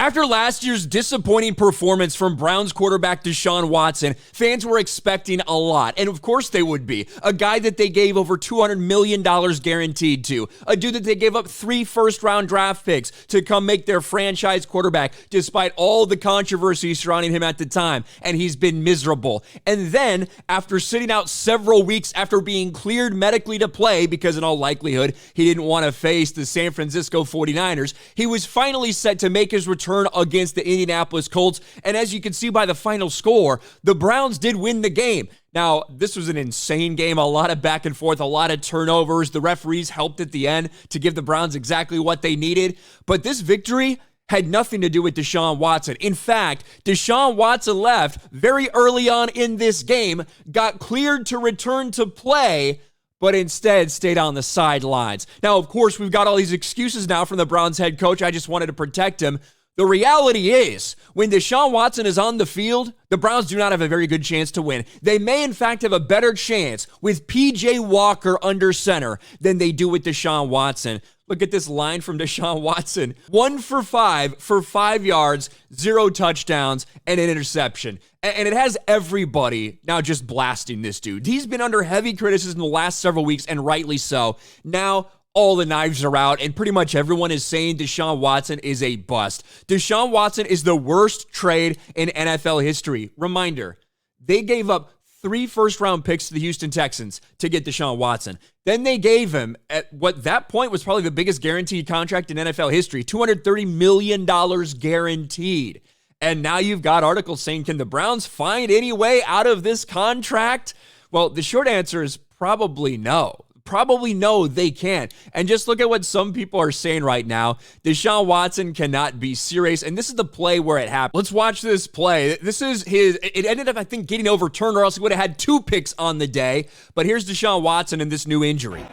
After last year's disappointing performance from Browns quarterback Deshaun Watson, fans were expecting a lot. And of course they would be. A guy that they gave over $200 million guaranteed to. A dude that they gave up 3 first-round draft picks to come make their franchise quarterback, despite all the controversy surrounding him at the time. And he's been miserable. And then, after sitting out several weeks after being cleared medically to play, because in all likelihood, he didn't want to face the San Francisco 49ers, he was finally set to make his return against the Indianapolis Colts, and as you can see by the final score, the Browns did win the game. Now, this was an insane game, a lot of back and forth, a lot of turnovers. The referees helped at the end to give the Browns exactly what they needed, but this victory had nothing to do with Deshaun Watson. In fact, Deshaun Watson left very early on in this game, got cleared to return to play, but instead stayed on the sidelines. Now, of course, we've got all these excuses now from the Browns head coach. I just wanted to protect him. The reality is, when Deshaun Watson is on the field, the Browns do not have a very good chance to win. They may, in fact, have a better chance with P.J. Walker under center than they do with Deshaun Watson. Look at this line from Deshaun Watson. 1 for 5 for 5 yards, 0 touchdowns, and an interception. And it has everybody now just blasting this dude. He's been under heavy criticism the last several weeks, and rightly so. Now, all the knives are out, and pretty much everyone is saying Deshaun Watson is a bust. Deshaun Watson is the worst trade in NFL history. Reminder, they gave up 3 first-round picks to the Houston Texans to get Deshaun Watson. Then they gave him, at what that point was probably the biggest guaranteed contract in NFL history, $230 million guaranteed. And now you've got articles saying, can the Browns find any way out of this contract? Well, the short answer is probably no. Probably no, they can't. And just look at what some people are saying right now. Deshaun Watson cannot be serious. And this is the play where it happened. Let's watch this play. This is it ended up, I think, getting overturned, or else he would have had 2 picks on the day. But here's Deshaun Watson and this new injury.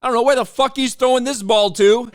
I don't know where the fuck he's throwing this ball to.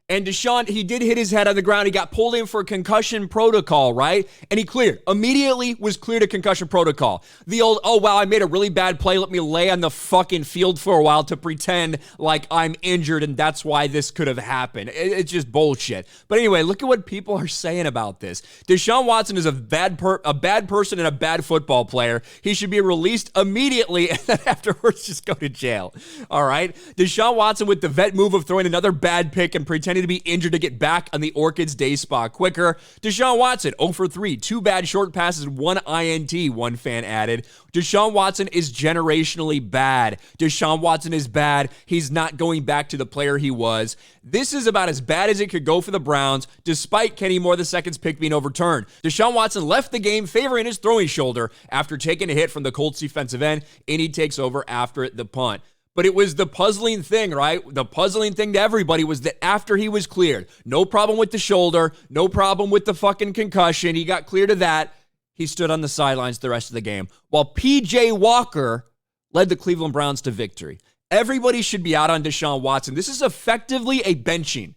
And Deshaun, he did hit his head on the ground. He got pulled in for a concussion protocol, right? And he cleared. Immediately was cleared a concussion protocol. The old, oh, wow, I made a really bad play. Let me lay on the fucking field for a while to pretend like I'm injured and that's why this could have happened. It's just bullshit. But anyway, look at what people are saying about this. Deshaun Watson is a bad person and a bad football player. He should be released immediately and then afterwards just go to jail. All right? Deshaun Watson with the vet move of throwing another bad pick and pretending to be injured to get back on the Orchids day spa quicker. Deshaun Watson, 0 for 3, 2 bad short passes, 1 INT, one fan added. Deshaun Watson is generationally bad. Deshaun Watson is bad. He's not going back to the player he was. This is about as bad as it could go for the Browns, despite Kenny Moore II's pick being overturned. Deshaun Watson left the game favoring his throwing shoulder after taking a hit from the Colts defensive end, and he takes over after the punt. But it was the puzzling thing, right? The puzzling thing to everybody was that after he was cleared, no problem with the shoulder, no problem with the fucking concussion, he got cleared of that, he stood on the sidelines the rest of the game, while P.J. Walker led the Cleveland Browns to victory. Everybody should be out on Deshaun Watson. This is effectively a benching.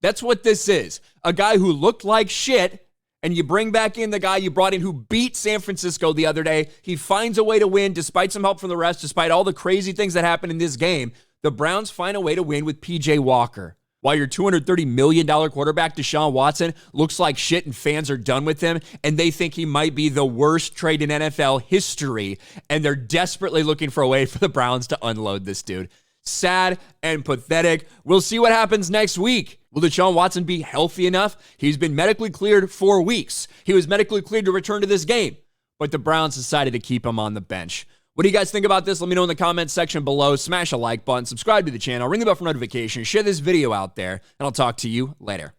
That's what this is. A guy who looked like shit, and you bring back in the guy you brought in who beat San Francisco the other day. He finds a way to win despite some help from the rest, despite all the crazy things that happened in this game. The Browns find a way to win with P.J. Walker. While your $230 million quarterback, Deshaun Watson, looks like shit and fans are done with him, and they think he might be the worst trade in NFL history, and they're desperately looking for a way for the Browns to unload this dude. Sad and pathetic. We'll see what happens next week. Will Deshaun Watson be healthy enough? He's been medically cleared for weeks. He was medically cleared to return to this game, but the Browns decided to keep him on the bench. What do you guys think about this? Let me know in the comments section below. Smash a like button, subscribe to the channel, ring the bell for notifications, share this video out there, and I'll talk to you later.